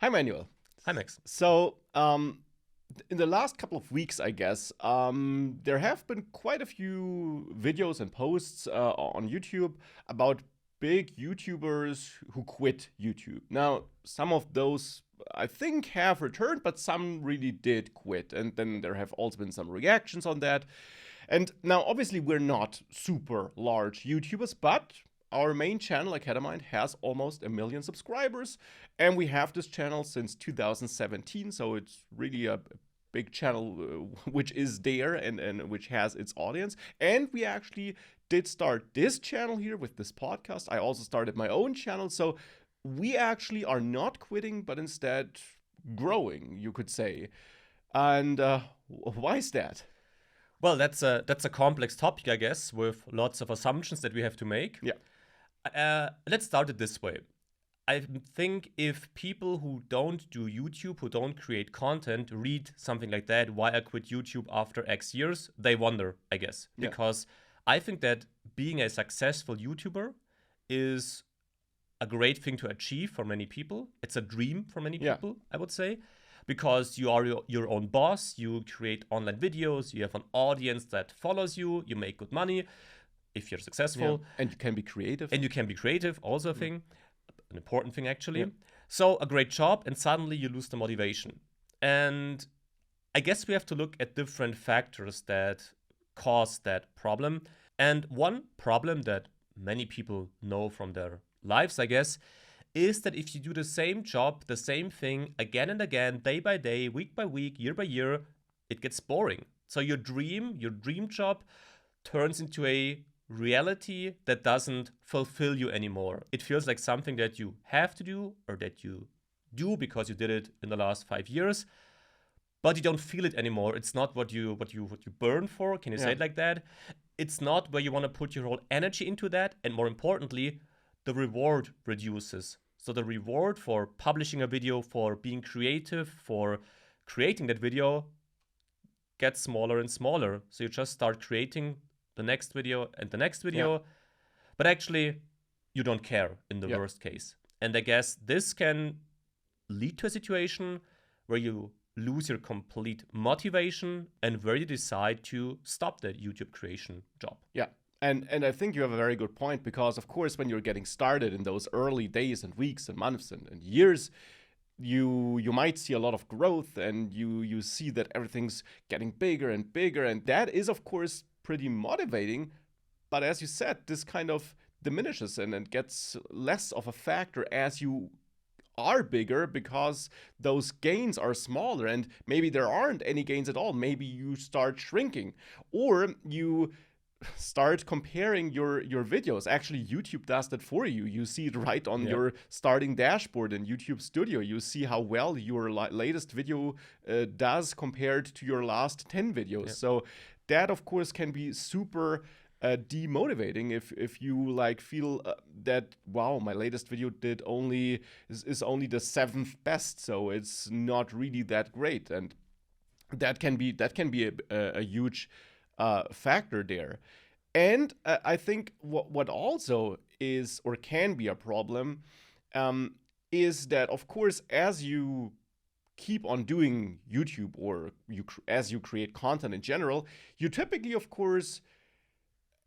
Hi, Manuel. Hi, Max. In the last couple of weeks, I guess, there have been quite a few videos and posts on YouTube about big YouTubers who quit YouTube. Now, some of those I think have returned, but some really did quit. And then there have also been some reactions on that. And now, obviously, we're not super large YouTubers, but our main channel, Academind, has almost 1 million subscribers. And we have this channel since 2017. So it's really a big channel which is there and which has its audience. And we actually did start this channel here with this podcast. I also started my own channel. So we actually are not quitting, but instead growing, you could say. And why is that? Well, that's a complex topic, I guess, with lots of assumptions that we have to make. Yeah. Let's start it this way. I think if people who don't do YouTube, who don't create content, read something like that, why I quit YouTube after X years, they wonder, I guess. Yeah. Because I think that being a successful YouTuber is a great thing to achieve for many people. It's a dream for many Yeah. people, I would say, because you are your own boss. You create online videos. You have an audience that follows you. You make good money if you're successful. And you can be creative. And you can be creative, also a thing, an important thing actually. Yeah. So a great job, and suddenly you lose the motivation. And I guess we have to look at different factors that cause that problem. And one problem that many people know from their lives, I guess, is that if you do the same job, the same thing again and again, day by day, week by week, year by year, it gets boring. So your dream job turns into a reality that doesn't fulfill you anymore. It feels like something that you have to do or that you do because you did it in the last 5 years, but you don't feel it anymore. It's not what you burn for. Can you say it like that? It's not where you want to put your whole energy into that, and more importantly, the reward reduces. So the reward for publishing a video, for being creative, for creating that video gets smaller and smaller. So you just start creating the next video and the next video, but actually you don't care in the worst case. And I guess this can lead to a situation where you lose your complete motivation and where you decide to stop that YouTube creation job. Yeah. And I think you have a very good point, because of course when you're getting started in those early days and weeks and months and years, you might see a lot of growth, and you see that everything's getting bigger and bigger, and that is of course pretty motivating. But as you said, this kind of diminishes and gets less of a factor as you are bigger, because those gains are smaller, and maybe there aren't any gains at all. Maybe you start shrinking, or you start comparing your videos. Actually, YouTube does that for you. You see it right on your starting dashboard in YouTube Studio. You see how well your latest video does compared to your last 10 videos. So that of course can be super demotivating if you like feel that, wow, my latest video is only the 7th best, so it's not really that great. And that can be a huge factor there. And I think what also is or can be a problem is that, of course, as you keep on doing YouTube, or as you create content in general, you typically, of course,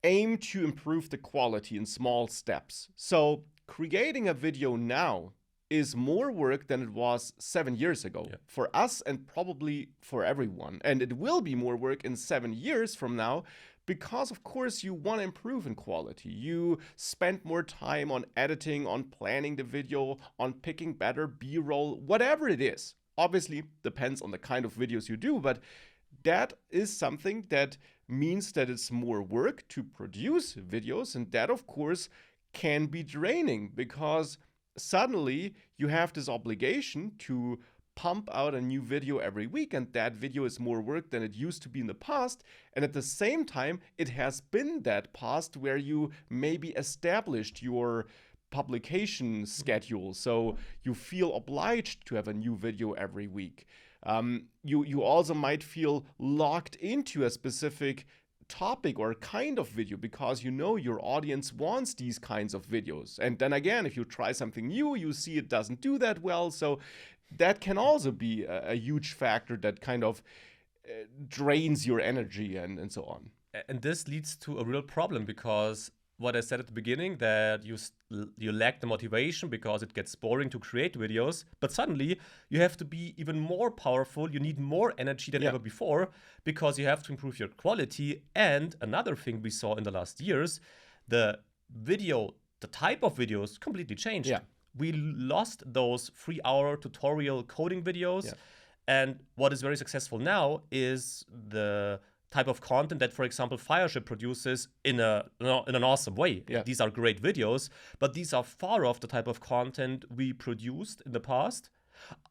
aim to improve the quality in small steps. So creating a video now is more work than it was 7 years ago for us, and probably for everyone. And it will be more work in 7 years from now, because of course you want to improve in quality. You spend more time on editing, on planning the video, on picking better B-roll, whatever it is. Obviously depends on the kind of videos you do, but that is something that means that it's more work to produce videos, and that of course can be draining, because suddenly you have this obligation to pump out a new video every week, and that video is more work than it used to be in the past. And at the same time, it has been that past where you maybe established your publication schedule, so you feel obliged to have a new video every week. You also might feel locked into a specific topic or kind of video, because you know your audience wants these kinds of videos. And then again, if you try something new, you see it doesn't do that well. So that can also be a huge factor that kind of drains your energy and so on. And this leads to a real problem, because what I said at the beginning, that you lack the motivation because it gets boring to create videos, but suddenly you have to be even more powerful. You need more energy than ever before, because you have to improve your quality. And another thing we saw in the last years, the type of videos completely changed. Yeah. We lost those 3-hour tutorial coding videos. And what is very successful now is the type of content that, for example, Fireship produces in an awesome way. Yeah. These are great videos, but these are far off the type of content we produced in the past.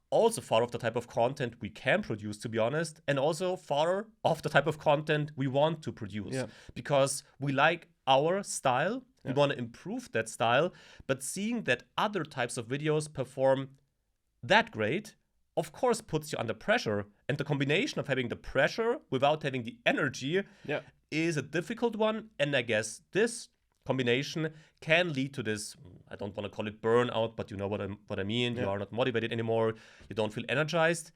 Also far off the type of content we can produce, to be honest, and also far off the type of content we want to produce. Because we like our style, we want to improve that style, but seeing that other types of videos perform that great, of course, puts you under pressure. And the combination of having the pressure without having the energy is a difficult one. And I guess this combination can lead to this, I don't want to call it burnout, but you know what I mean. You are not motivated anymore. You don't feel energized.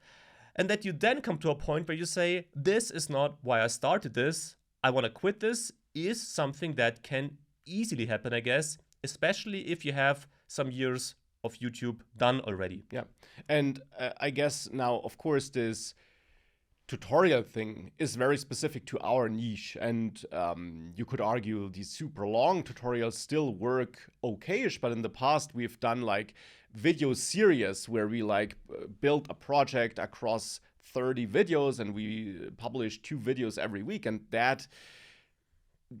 And that you then come to a point where you say, this is not why I started this. I want to quit this, is something that can easily happen, I guess, especially if you have some years of YouTube done already. Yeah. And I guess now, of course, this tutorial thing is very specific to our niche. And you could argue these super long tutorials still work okay-ish, but in the past we've done like video series where we like built a project across 30 videos and we publish 2 videos every week, and that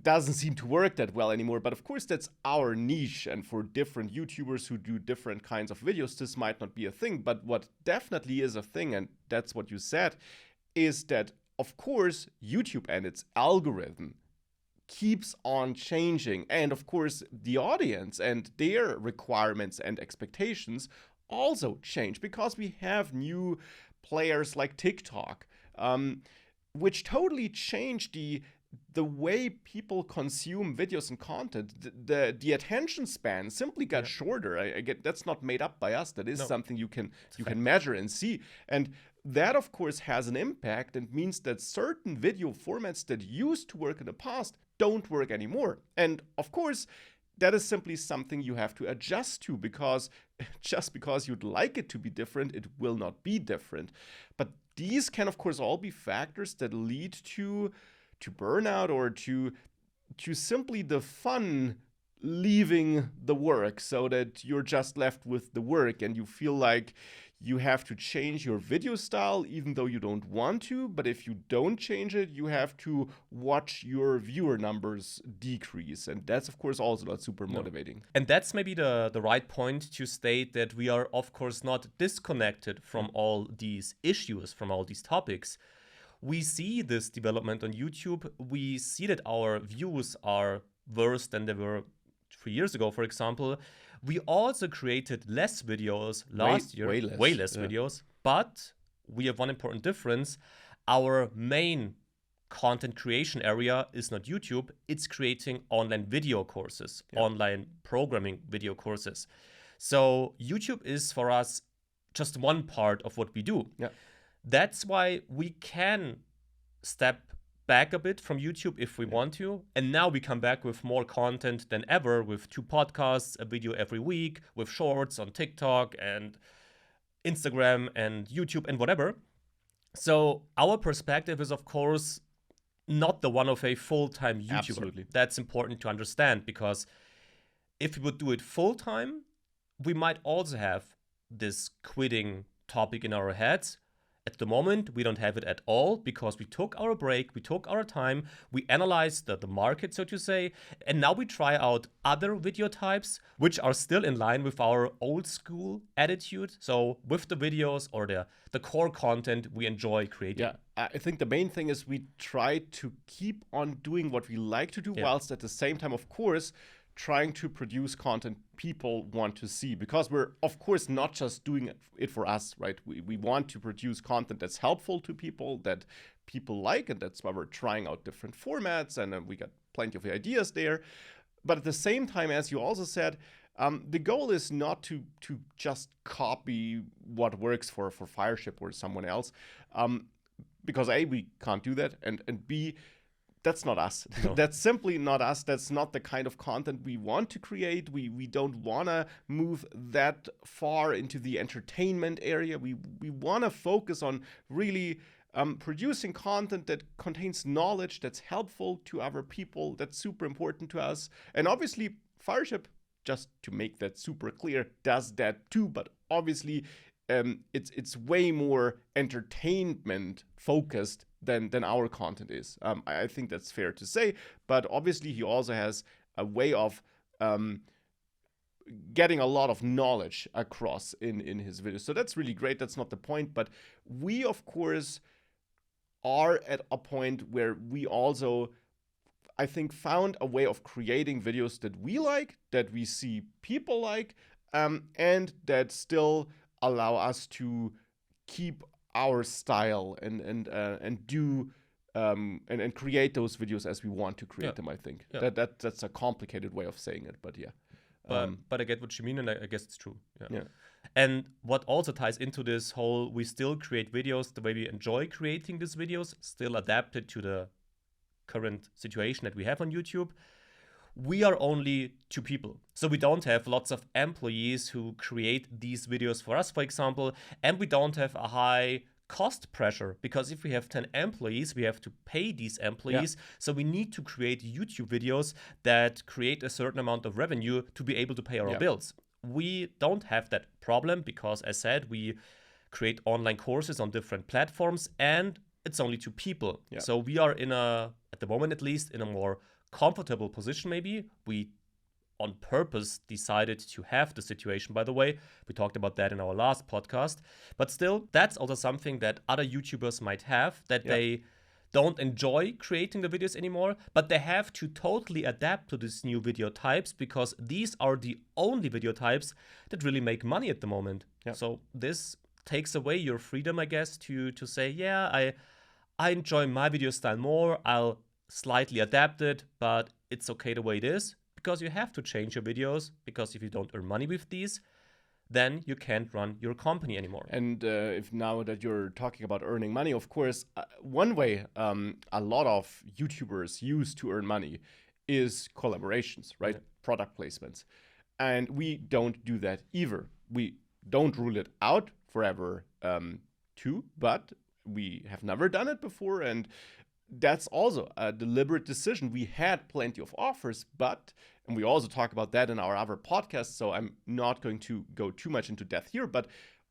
doesn't seem to work that well anymore. But of course, that's our niche, and for different YouTubers who do different kinds of videos, this might not be a thing. But what definitely is a thing, and that's what you said, is that of course YouTube and its algorithm keeps on changing, and of course the audience and their requirements and expectations also change, because we have new players like TikTok, which totally change the way people consume videos and content. The attention span simply got shorter. I get that's not made up by us. That is something you can measure and see. And that, of course, has an impact and means that certain video formats that used to work in the past don't work anymore. And of course, that is simply something you have to adjust to, because just because you'd like it to be different, it will not be different. But these can, of course, all be factors that lead to burnout, or to simply the fun leaving the work, so that you're just left with the work and you feel like you have to change your video style even though you don't want to. But if you don't change it, you have to watch your viewer numbers decrease, and that's of course also not super motivating. And that's maybe the right point to state that we are of course not disconnected from all these issues, from all these topics. We see this development on YouTube. We see that our views are worse than they were 3 years ago, for example. We also created less videos last year, way less videos. But we have one important difference. Our main content creation area is not YouTube. It's creating online video courses, online programming video courses. So YouTube is for us just one part of what we do. That's why we can step back a bit from YouTube if we want to. And now we come back with more content than ever, with 2 podcasts, a video every week, with shorts on TikTok and Instagram and YouTube and whatever. So our perspective is, of course, not the one of a full-time YouTuber. Absolutely. That's important to understand, because if we would do it full-time, we might also have this quitting topic in our heads. At the moment, we don't have it at all, because we took our break, we took our time, we analyzed the market, so to say, and now we try out other video types, which are still in line with our old school attitude. So with the videos or the core content we enjoy creating. Yeah, I think the main thing is we try to keep on doing what we like to do, whilst at the same time, of course, trying to produce content people want to see, because we're of course not just doing it for us, right? We want to produce content that's helpful to people, that people like, and that's why we're trying out different formats, and we got plenty of ideas there. But at the same time, as you also said, The goal is not to just copy what works for Fireship or someone else, because A, we can't do that, and B, that's not us. No. That's simply not us. That's not the kind of content we want to create. We don't want to move that far into the entertainment area. We want to focus on really producing content that contains knowledge, that's helpful to other people, that's super important to us. And obviously, Fireship, just to make that super clear, does that too. But obviously, it's way more entertainment focused than our content is. I think that's fair to say. But obviously, he also has a way of getting a lot of knowledge across in his videos. So that's really great. That's not the point. But we, of course, are at a point where we also, I think, found a way of creating videos that we like, that we see people like, and that still allow us to keep our style and do and create those videos as we want to create them. I think that's a complicated way of saying it, but yeah. But I get what you mean, and I guess it's true. Yeah. And what also ties into this whole, we still create videos the way we enjoy creating these videos, still adapted to the current situation that we have on YouTube. We are only 2 people. So we don't have lots of employees who create these videos for us, for example, and we don't have a high cost pressure, because if we have 10 employees, we have to pay these employees. So we need to create YouTube videos that create a certain amount of revenue to be able to pay our bills. We don't have that problem because, as said, we create online courses on different platforms, and it's only 2 people. So we are at the moment at least, in a more comfortable position maybe. We on purpose decided to have the situation, by the way. We talked about that in our last podcast. But still, that's also something that other YouTubers might have, that they don't enjoy creating the videos anymore, but they have to totally adapt to these new video types, because these are the only video types that really make money at the moment. So this takes away your freedom, I guess, to say, I enjoy my video style more, I'll slightly adapt it, but it's okay the way it is, because you have to change your videos, because if you don't earn money with these, then you can't run your company anymore. And if now that you're talking about earning money, of course, one way a lot of YouTubers use to earn money is collaborations, right? Product placements. And we don't do that either. We don't rule it out forever too, but we have never done it before, and that's also a deliberate decision. We had plenty of offers, and we also talk about that in our other podcasts, so I'm not going to go too much into depth here, but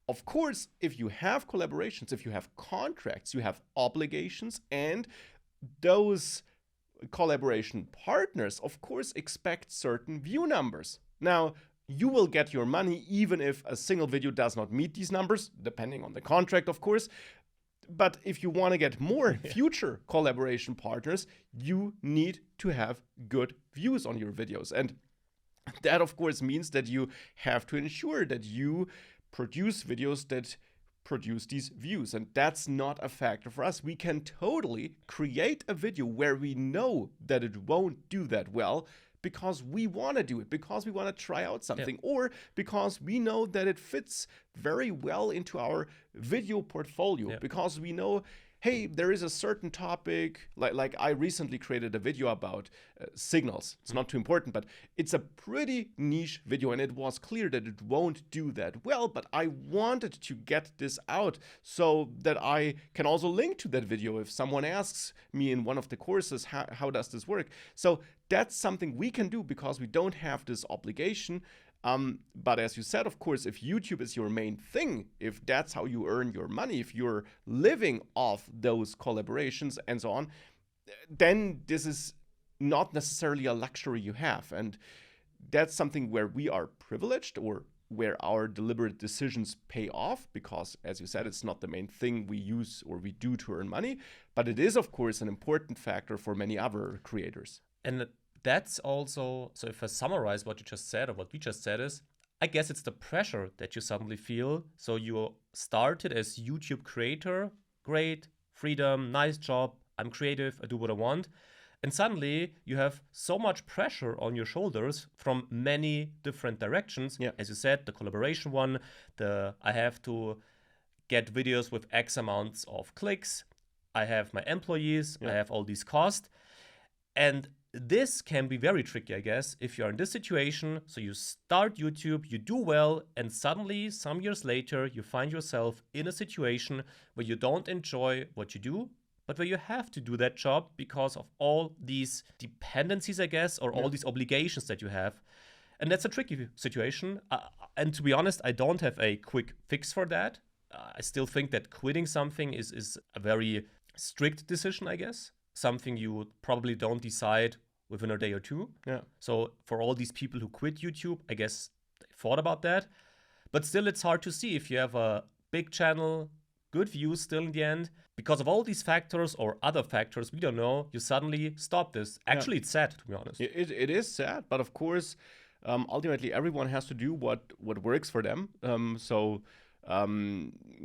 of course, if you have collaborations, if you have contracts, you have obligations, and those collaboration partners, of course, expect certain view numbers. Now, you will get your money even if a single video does not meet these numbers, depending on the contract, of course. But if you want to get more future collaboration partners, you need to have good views on your videos. And that, of course, means that you have to ensure that you produce videos that produce these views. And that's not a factor for us. We can totally create a video where we know that it won't do that well, because we want to do it, because we want to try out something, or because we know that it fits very well into our video portfolio, because we know, hey, there is a certain topic, like I recently created a video about signals. It's not too important, but it's a pretty niche video, and it was clear that it won't do that well, but I wanted to get this out so that I can also link to that video if someone asks me in one of the courses, how does this work? So that's something we can do because we don't have this obligation. But as you said, of course, if YouTube is your main thing, if that's how you earn your money, if you're living off those collaborations and so on, then this is not necessarily a luxury you have. And that's something where we are privileged, or where our deliberate decisions pay off, because, as you said, it's not the main thing we use or we do to earn money. But it is, of course, an important factor for many other creators. And that's also, so if I summarize what you just said, or what we just said, is, I guess it's the pressure that you suddenly feel. So you started as YouTube creator, great, freedom, nice job, I'm creative, I do what I want. And suddenly you have so much pressure on your shoulders from many different directions. Yeah. As you said, the collaboration one, I have to get videos with X amounts of clicks. I have my employees, I have all these costs. And this can be very tricky, I guess, if you're in this situation. So you start YouTube, you do well, and suddenly, some years later, you find yourself in a situation where you don't enjoy what you do, but where you have to do that job because of all these dependencies, I guess, or all these obligations that you have. And that's a tricky situation. And to be honest, I don't have a quick fix for that. I still think that quitting something is a very strict decision, I guess. Something you probably don't decide within a day or two. Yeah. So for all these people who quit YouTube, I guess they thought about that. But still, it's hard to see if you have a big channel, good views still in the end. Because of all these factors or other factors, we don't know, you suddenly stop this. Actually, it's sad, to be honest. It is sad, but of course, ultimately, everyone has to do what works for them.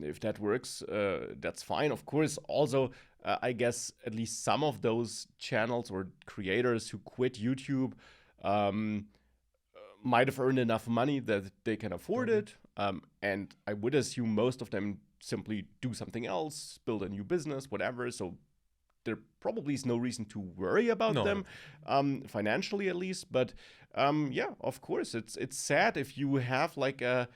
If that works, that's fine. Of course, also, I guess at least some of those channels or creators who quit YouTube might have earned enough money that they can afford it. And I would assume most of them simply do something else, build a new business, whatever. So there probably is no reason to worry about them, financially at least. But yeah, of course, it's sad if you have like a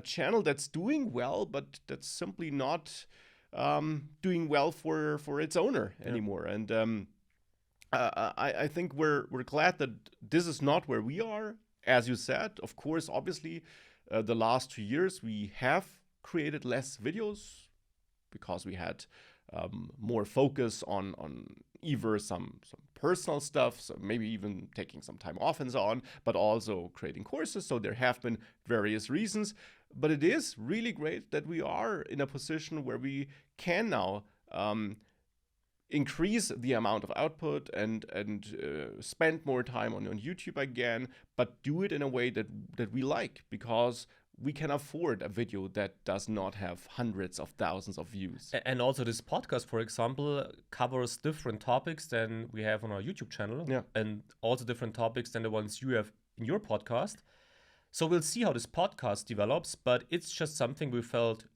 channel that's doing well, but that's simply not doing well for its owner anymore. And I think we're glad that this is not where we are. As you said, of course, obviously, the last 2 years we have created less videos because we had more focus on either some personal stuff, so maybe even taking some time off and so on, but also creating courses. So there have been various reasons, but it is really great that we are in a position where we can now increase the amount of output and spend more time on YouTube again, but do it in a way that we like, because we can afford a video that does not have hundreds of thousands of views. And also this podcast, for example, covers different topics than we have on our YouTube channel. Yeah. And also different topics than the ones you have in your podcast. So we'll see how this podcast develops, but it's just something we felt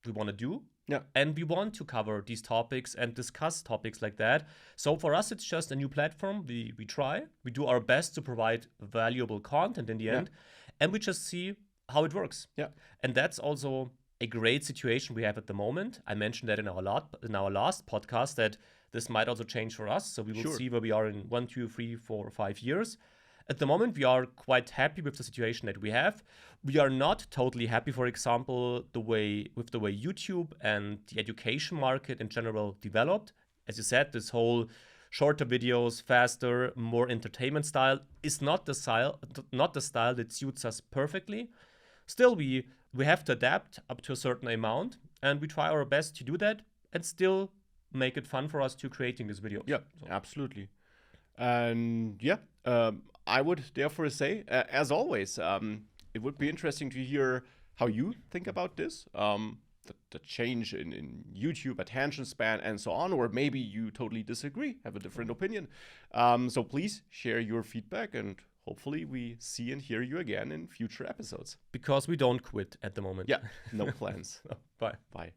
we want to do. Yeah. And we want to cover these topics and discuss topics like that. So for us, it's just a new platform. We try. We do our best to provide valuable content in the end. And we just see how it works. Yeah. And that's also a great situation we have at the moment. I mentioned that in our last podcast that this might also change for us. So we will see where we are in 1, 2, 3, 4, 5 years. At the moment, we are quite happy with the situation that we have. We are not totally happy, for example, with the way YouTube and the education market in general developed. As you said, this whole shorter videos, faster, more entertainment style is not the style that suits us perfectly. Still, we have to adapt up to a certain amount, and we try our best to do that and still make it fun for us to creating this video. Yeah, absolutely. And yeah, I would therefore say, as always, it would be interesting to hear how you think about this, the change in YouTube attention span and so on, or maybe you totally disagree, have a different opinion. So please share your feedback, and hopefully we see and hear you again in future episodes. Because we don't quit at the moment. Yeah, no plans. Bye. Bye.